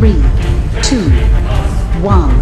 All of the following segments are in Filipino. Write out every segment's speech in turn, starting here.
3, 2, 1.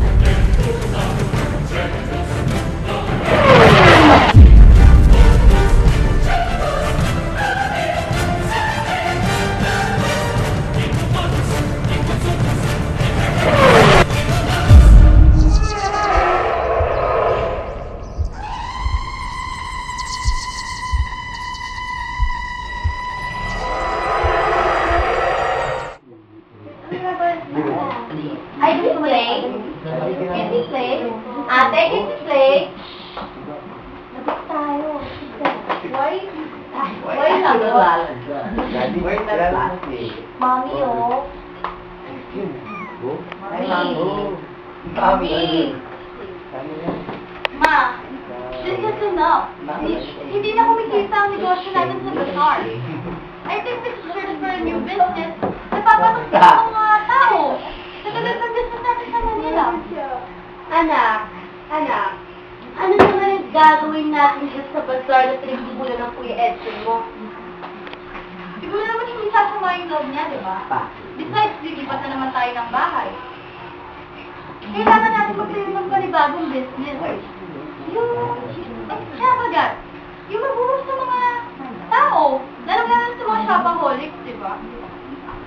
I can play. Can we play? Ate, can we play? Labas tayo. Why? Why lang? Daddy, why not? Mommy, oh. Mommy. Ma, this is enough. Hindi na kumikita ang negosyo natin sa bazaar. I think this is search for a new business. Napapatok sa mga tao. Katulad ng business natin sa Manila. Anak, ano naman yung gagawin natin dito sa bazaar na pinagbubulan ng Kuya Edson mo? Siguro naman hindi sasama yung loob niya, di ba? Besides, lilipat na naman tayo ng bahay. Kailangan natin magtayo ng panibagong business. Yung extravagant. Yung mabuhos sa mga tao. Lalo-lalo sa mga shopaholics, di ba?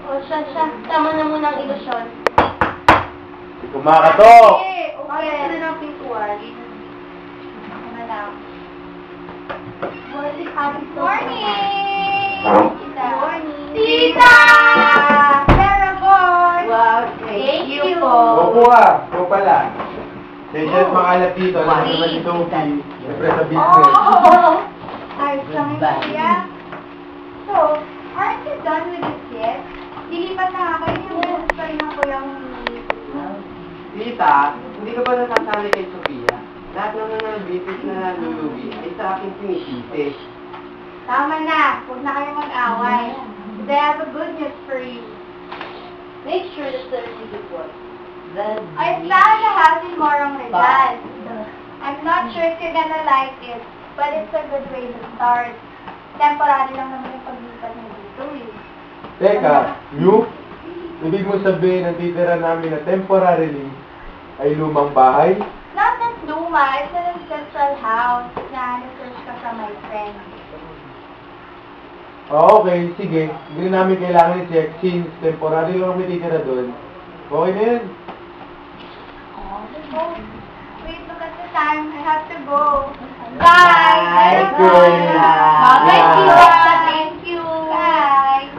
O, siya. Tama na muna ang ilusyon. Kumakatok! Okay. Ito na ng pintuan. Ako na lang. Morning! Morning! Tita! Sarah boy! Wow, thank you po. Opo ito pala. Medyo makalat dito. Alam naman si Sophie. Siyempre sa business. Ayos lang yung kuya. So, aren't you done with this yet? Dilipat na nga kayo yung buhos pa rin ako yung Tita, hindi ka ba nasasali kay Sofia? Lahat naman ng business na lulugi ay sa akin sinisisi. Tama na. Huwag na kayo mag-away. But I have a good news for you. Make sure to serve the good boy. I found a house in Morong Rizal. I'm not sure if you're gonna like it, but it's a good way to start. Temporary lang naman yung paglipat na dito eh. Teka, new? Ibig mo sabihin ang titira namin na temporarily ay lumang bahay? Not that luma, it's an ancestral house na na-search ka from my friend. Okay, sige. Hindi namin kailangan i-check since temporary lang kami titira doon. Okay na yun. Wait, look at the time. I have to go. Bye! Okay. Bye, Tita. Thank you. Bye.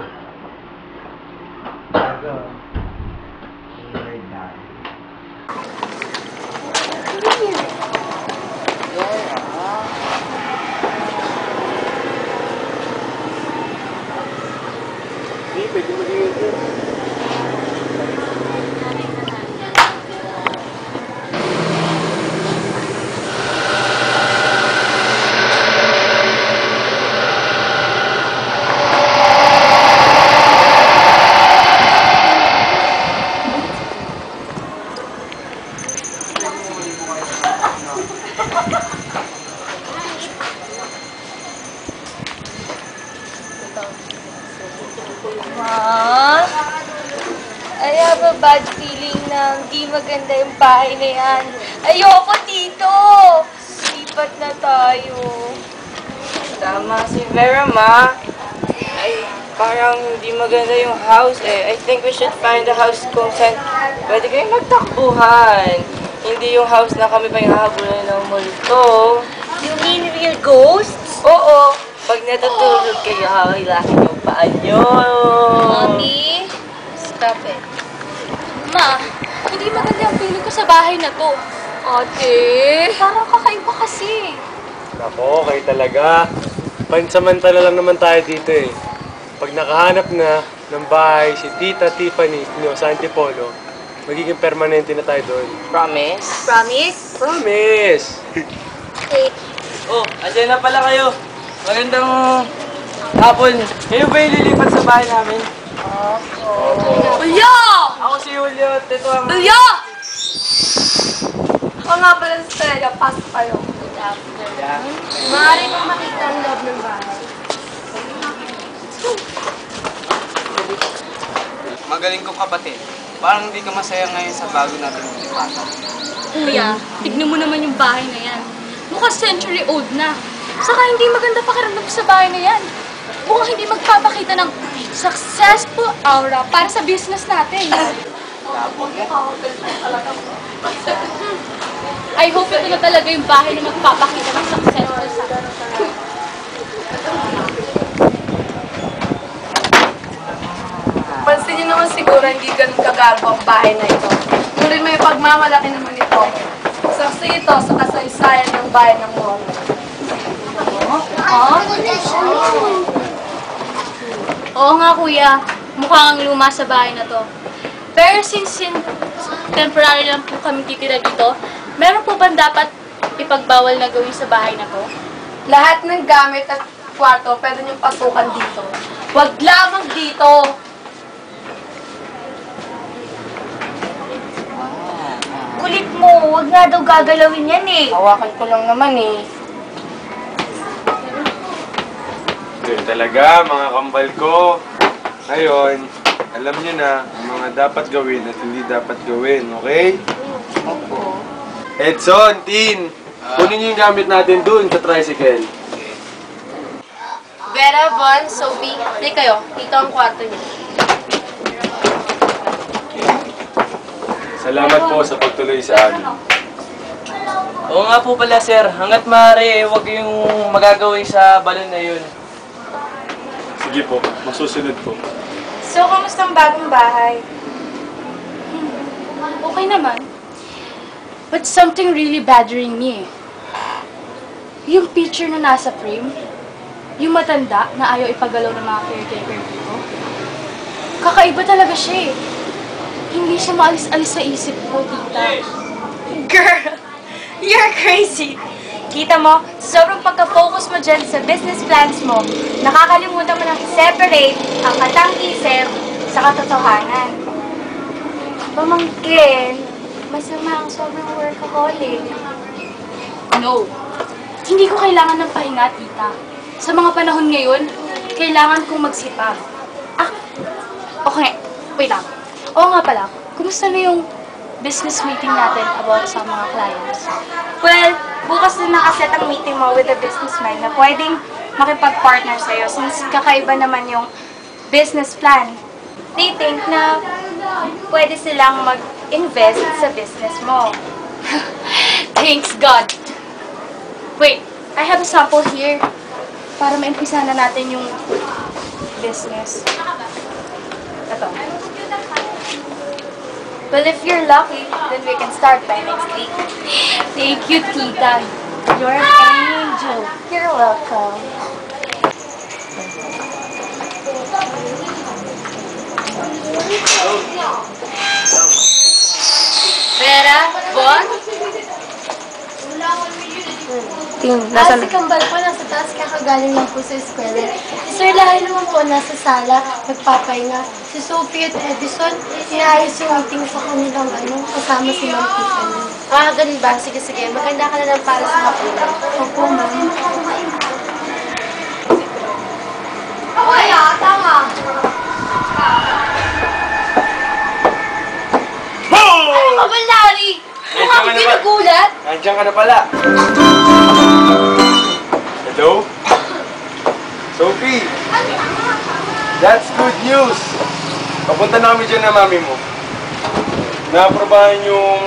Hindi, pwede magiging ito. Ma, I have a bad feeling na hindi maganda yung bahay na yan. Ayoko dito! Lipat na tayo. Tama si Vera, ma. Ay, parang hindi maganda yung house eh. I think we should find a house kung saan pwede kayong magtakbuhan. Hindi yung house na kami pa yung hahabulan ng multo. You mean real ghosts? Oo, pag natutulog kayo, hawilakin yung paa nyo. Mommy, stop it. Ma, hindi maganda ang feeling ko sa bahay na to. Ate, parang kakaiba kasi. Nako, kayo talaga. Pansamantala lang naman tayo dito eh. Pag nakahanap na ng bahay si Tita Tiffany nyo sa Antipolo, magiging permanente na tayo doon. Promise? Promise? Promise! Okay. Oh, andyan na pala kayo. Magandang hapon. Kayo ba yung lilipat sa bahay namin? Ulyo! Ako si Julio. Ito ang... Ulyo! Ako nga pala sa Estrella. Pasok kayo. Good afternoon. Maaari mong makita ang loob ng bahay. Magaling kong kapatid. parang hindi ka masaya ngayon sa bago natin lipatan. Kuya, tignan mo naman yung bahay na yan. Mukhang century old na. Saka hindi maganda pakiramdam sa bahay na yan. Mukhang hindi magpapakita ng successful aura para sa business natin. I hope ito na talaga yung bahay na magpapakita ng successful sa atin. Pansin niyo naman siguro hindi ganun kagarbo ang bahay na ito. Ngunit may pagmamalaki naman ito. Saksi ito sa kasaysayan ng bayan ng Moro. Oo nga kuya, mukhang ang luma sa bahay na to. Pero since temporary lang po kami titira dito, meron po ba dapat ipagbawal na gawin sa bahay na to? Lahat ng gamit at kwarto pwede niyong pasukan dito. Huwag lamang dito! Kulit mo, huwag nga daw gagalawin yan eh. Hawakan ko lang naman eh. Yun talaga, mga kambal ko. Ngayon, alam niyo na ang mga dapat gawin at hindi dapat gawin, okay? Opo. Edson, Tin, kunin niyo yung gamit natin dun sa tricycle. Vera, Von, Sophie, di kayo. Dito ang kwarto niyo. Salamat po sa pagtuloy sa amin. Oo nga po pala, sir. Hanggat maaari, huwag yung magagawin sa balon na yun. Sige po, masusunod po. So, kamusta ang bagong bahay? Okay naman. But something really bothering me. Yung picture na nasa frame, yung matanda na ayaw ipagalaw ng mga caretaker dito, kakaiba talaga siya eh. Hindi siya maalis-alis sa isip ko, tita. Girl, you're crazy. Kita mo, sobrang pagka-focus mo dyan sa business plans mo, nakakalimutan mo nang i-separate ang katang-isip sa katotohanan. Pamangkin, masama ang sobrang workaholic. No. Hindi ko kailangan ng pahinga, tita. Sa mga panahon ngayon, kailangan kong magsipag. Okay. Wait lang. Oo nga pala, kumusta na yung business meeting natin about sa mga clients? Well, bukas din nakaset ang meeting mo with a businessman na pwedeng makipag-partner sa'yo since kakaiba naman yung business plan. They think na pwede silang mag-invest sa business mo. Thanks God! Wait, I have a sample here para maimpisa na natin yung business. Ito. Well, if you're lucky, then we can start by next week. Thank you, tita. You're an angel. You're welcome. Vera, Bon? Nasa kambal po, nasa taas kakagaling lang po sa eskwela. Si Sir Lahay naman po nasa sala, nagpapahinga. Si Sophie at Edison, inaayos yung meeting sa kanilang kasama si Ma'am Tiffany. Ganun ba? Sige, sige. Maganda ka na lang para sa hapunan. Opo, ma'am. Tama! Ano ba, Larry? Mukha kang pinagulat. Nandiyan ka na pala. Hello? Sophie! That's good news! Papunta na kami dyan na mami mo. Na-aprobahan yung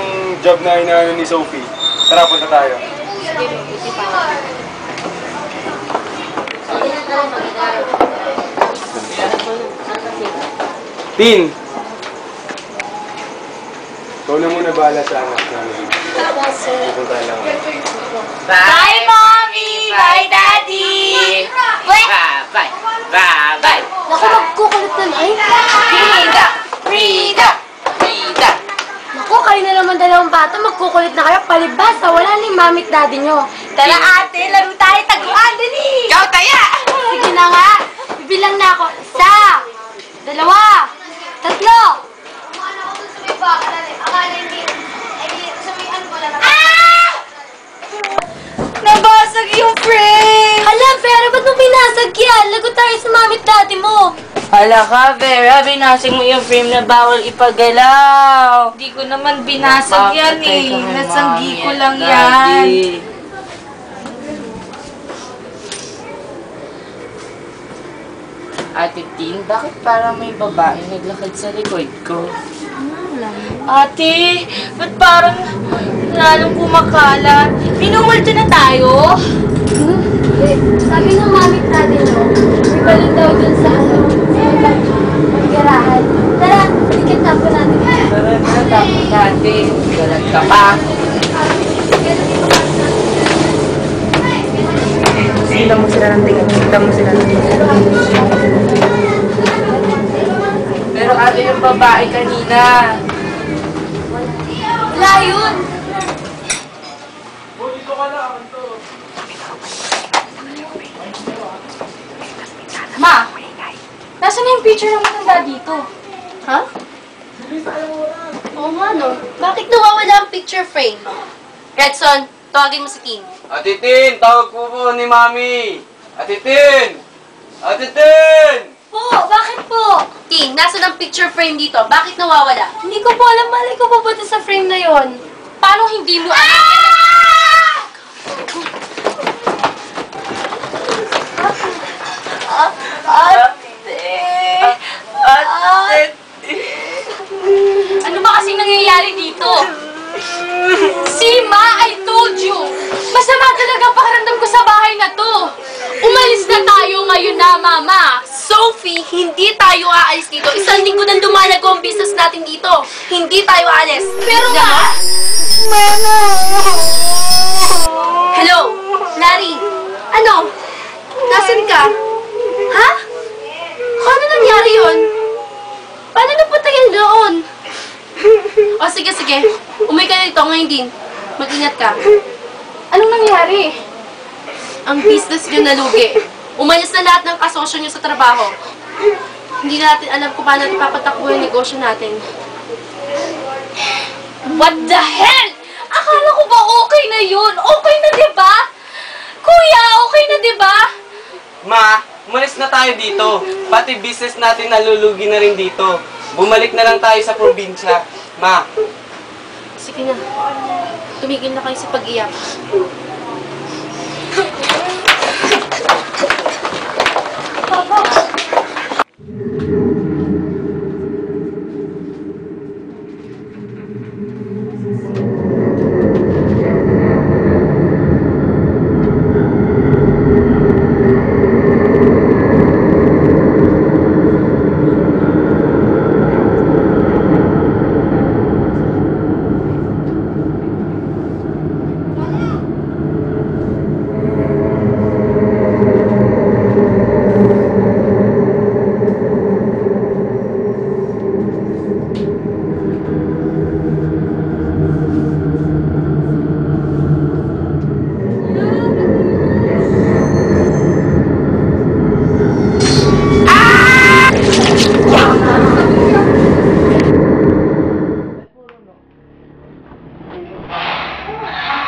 job na inaano ni Sophie. Tara, punta tayo. Tin! Ikaw na muna bahala sa anak namin. Pupunta lang ako. Bye, Mommy! Bye, Daddy! Wait! Bye! Bye! Bye! Naku, magkukulit na lang. Rida! Rida! Rida! Naku, kayo na naman dalawang bata, magkukulit na kayo. Palibasa, wala na yung mami at daddy nyo. Tara ate, laro tayo taguan, dali! Ikaw taya! Sige na nga, bibilang na ako. 1, 2, 3. Nabasag yung frame! Hala, pero ba't mo binasag yan? Lagot tayo sa mami at daddy mo. Hala ka, Vera, binasag mo yung frame na bawal ipagalaw. Hindi ko naman binasag yan Napakatay eh. ka kay Nasanggi Mami ko at lang Daddy. yan. Ate Tin, bakit parang may babae naglakad sa likod ko? Ate, ba't parang lalong kumakalat? Minumulto na tayo? Sabi ng mami natin, no? Ibalik daw dun sa garahan. Tara, ticket na po natin. Tara na, tapos natin. Galag ka pa. Kita mo sila ng tingin. Kita mo sila ng tingin. Pero ano yung babae kanina? Wala yun! Ma! Nasaan na yung picture ng matanda dito? Ha? Oo nga, no? Bakit nawawala ang picture frame? Redson, tawagin mo si Tin. Ate Tin, tawag po ni Mami. Ate Tin! Ate Tin! Po, bakit po? Tin, nasaan ang picture frame dito? Bakit nawawala? Hindi ko po alam, malay ko pa ba sa frame na yon? Paano hindi mo alam? Ano ba kasing nangyayari dito? Sima, I told you! Masama talaga ang pakiramdam ko sa bahay na to. Umalis na tayo ngayon na, Mama. Sophie, hindi tayo aalis dito. Isang linggo nang dumalago ang business natin dito. Hindi tayo aalis. Pero ma! Hello? Larry? Ano? Nasaan ka? Ha? Paano nangyari yun? Paano napunta yan doon? O sige, sige. Umuwi ka na dito ngayon din. Mag-ingat ka. Anong nangyari? Ang business nyo nalugi. Umalis na lahat ng kasosyo nyo sa trabaho. Hindi na natin alam kung paano natin papatakbo yung negosyo natin. What the hell? Akala ko ba okay na yun? Okay na, diba? Kuya, okay na, diba? Ma, umalis na tayo dito. Pati business natin nalulugi na rin dito. Bumalik na lang tayo sa probinsya. Ma. Sige na. Tumigil na kayo sa pag-iyak.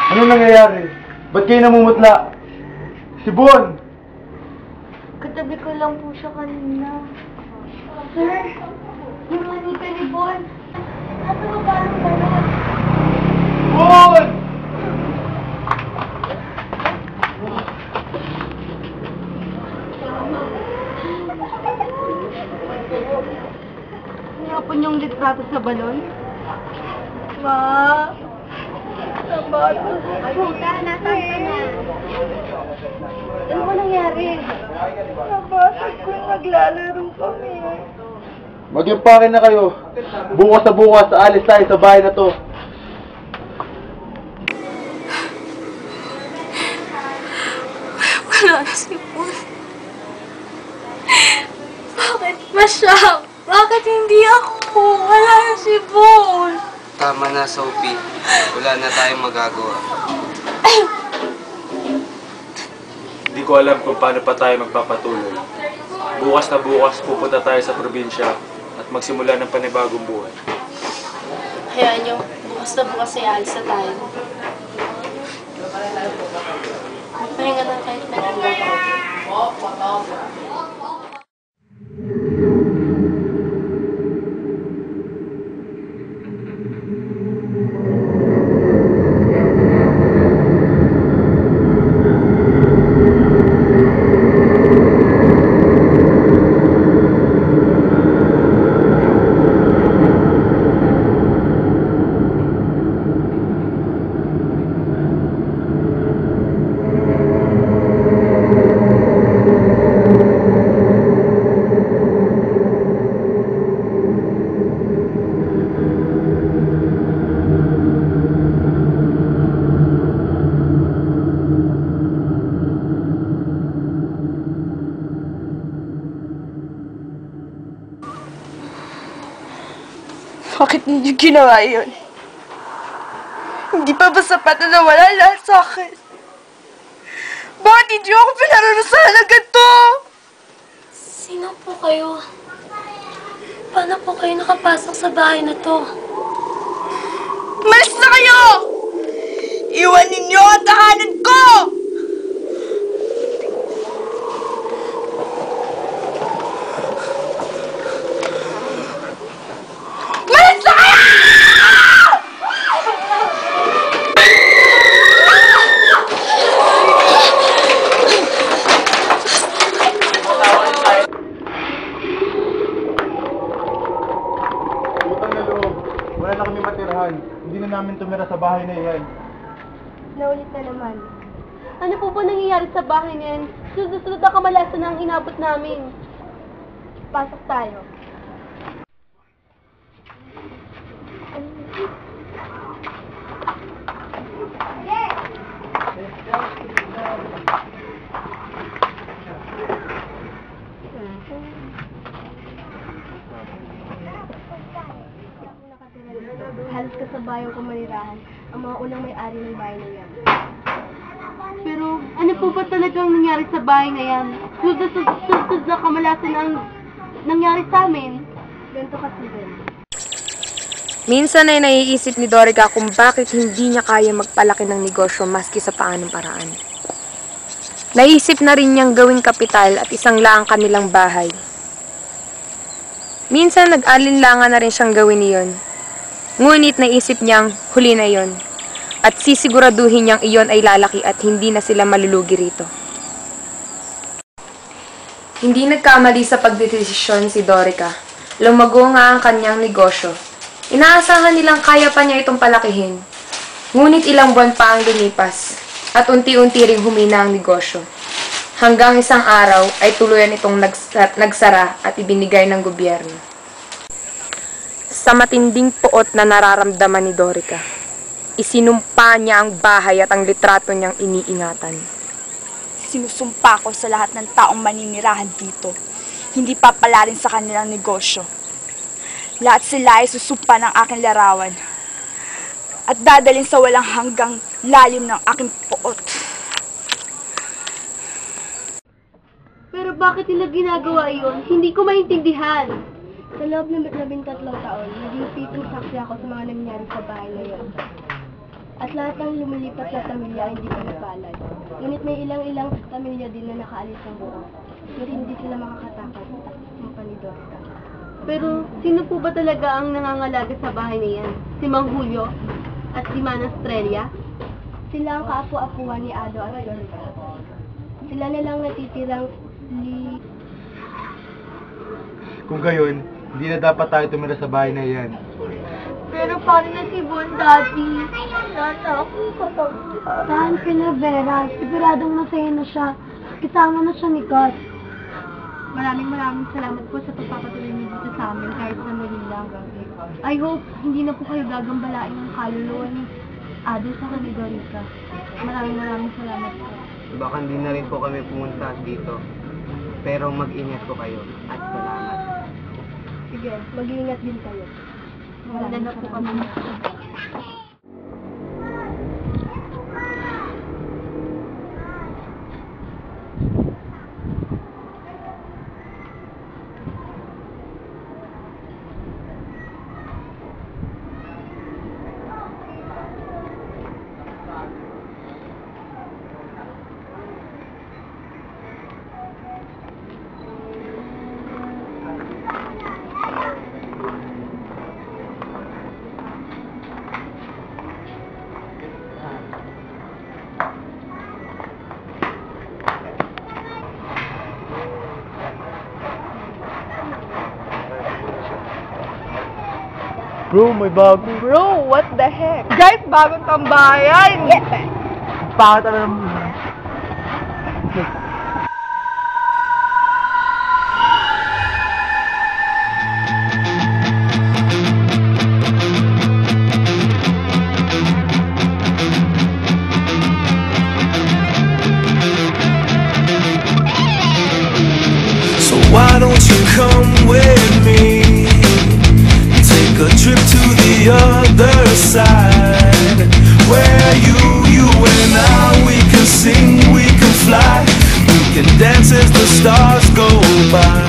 Anong nangyayari? Ba't kayo namumutla? Si Bon! Katabi ko lang po siya kanina. Sir, yung manika ni Bon. Nasa baba ng balon. Bon! Hinapon yung litrato sa balon? Ma! Nabatos ko. Tita, nasaan ka na? Ano ba nangyari? Nabatos ko yung naglalaro kami. Mag-impake na kayo. Bukas na bukas, aalis tayo sa bahay na to. Wala na si Bon. Bakit ba siya? Bakit hindi ako? Wala na si Bon. Tama na, Sophie. Wala na tayong magagawa. Hindi ko alam kung paano pa tayo magpapatuloy. Bukas na bukas, pupunta tayo sa probinsya at magsimula ng panibagong buhay. Hayaan nyo, bukas na bukas ay alis na tayo. Magpahinga na kahit na lang. Bakit hindi ginawa yun? Hindi pa ba sapat na nawala lahat sa akin? Bakit hindi ako pinarurusahan na ganito? Sino po kayo? Paano po kayo nakapasok sa bahay na to? Malis na kayo! Iwan ninyo ang tahanan ko! Malis na kayo! Utang na loob. Wala na kami matirahan. Hindi na namin tumira sa bahay na iyan. Naulit na naman. Ano po ba nangyayari sa bahay ngayon? Sunod na kamalasan ang inabot namin. Pasok tayo. Halos kasabayang kumanirahan ang mga unang may-ari ng bahay na yan. Pero ano po ba talagang nangyari sa bahay na yan? Sunod na kamalasan ang nangyari sa amin. Ganito kasi din. Minsan ay naiisip ni Dorica kung bakit hindi niya kaya magpalaki ng negosyo maski sa paanong paraan. Naisip na rin niyang gawing kapital at isang laang kanilang bahay. Minsan nag-alinlangan na rin siyang gawin iyon. Ngunit naisip niyang huli na iyon at sisiguraduhin niyang iyon ay lalaki at hindi na sila malulugi rito. Hindi nagkamali sa pagdedesisyon si Dorica. Lumago nga ang kanyang negosyo. Inaasahan nilang kaya pa niya itong palakihin. Ngunit ilang buwan pa ang lumipas at unti-unti ring humina ang negosyo. Hanggang isang araw ay tuluyan itong nagsara at ibinigay ng gobyerno. Sa matinding puot na nararamdaman ni Dorica, isinumpa niya ang bahay at ang litrato niyang iniingatan. Sinusumpa ko sa lahat ng taong maninirahan dito. Hindi papalarin sa kanilang negosyo. Lahat sila ay susumpa ng aking larawan at dadalhin sa walang hanggang lalim ng aking puot. Pero bakit nila ginagawa iyon? Hindi ko maintindihan. Sa loob ng 13 taon, naging pitong saksi ako sa mga nangyari sa bahay na yun. At lahat ng lumilipat na pamilya ay hindi ko napalad. Ngunit may ilang pamilya din na nakaalis ng bukas. Ngunit hindi sila makakatakot ng panidorka. Pero sino po ba talaga ang nangangalaga sa bahay na yan? Si Mang Julio at si Manang Estrella? Sila ang kaapu-apuhan ni Ado at Dorca. Sila na lang natitirang Kung gayon, hindi na dapat tayo tumira sa bahay na iyan. Pero paano na si Bon, Daddy? Sana ako kapag... Saan kina Vera? Siguradong masaya na siya. Kasama na siya ni Kat. Maraming salamat po sa pagpapatuloy niyo dito sa amin kahit sa Manila hanggang dito. I hope hindi na po kayo gagambalain ng kaluluwa ni Ado sa Dorica. Maraming salamat po. Baka hindi na rin po kami pumunta dito. Pero mag-ingat po kayo at salamat. Sige, mag-iingat din kayo. Wala na po kami. Bro, may bago. Bro, what the heck? Guys, bagong tambayan! Yes! Bakit alam mo? So why don't you come with me? Take take a trip to the other side, where you and I, we can sing, we can fly, we can dance as the stars go by.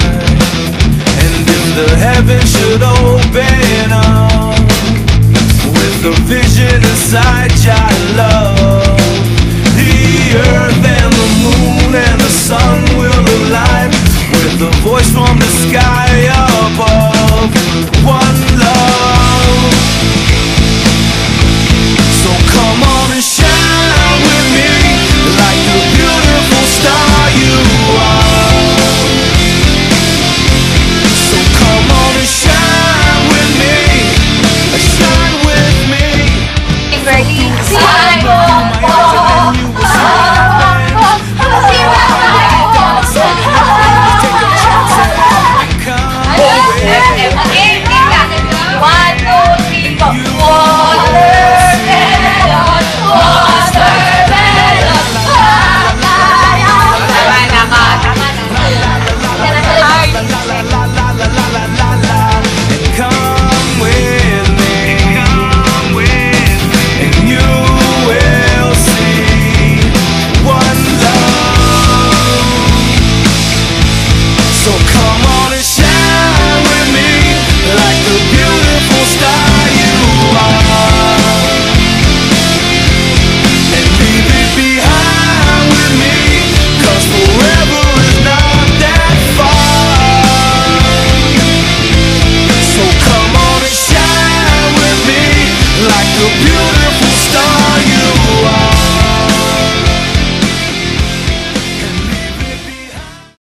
And if the heavens should open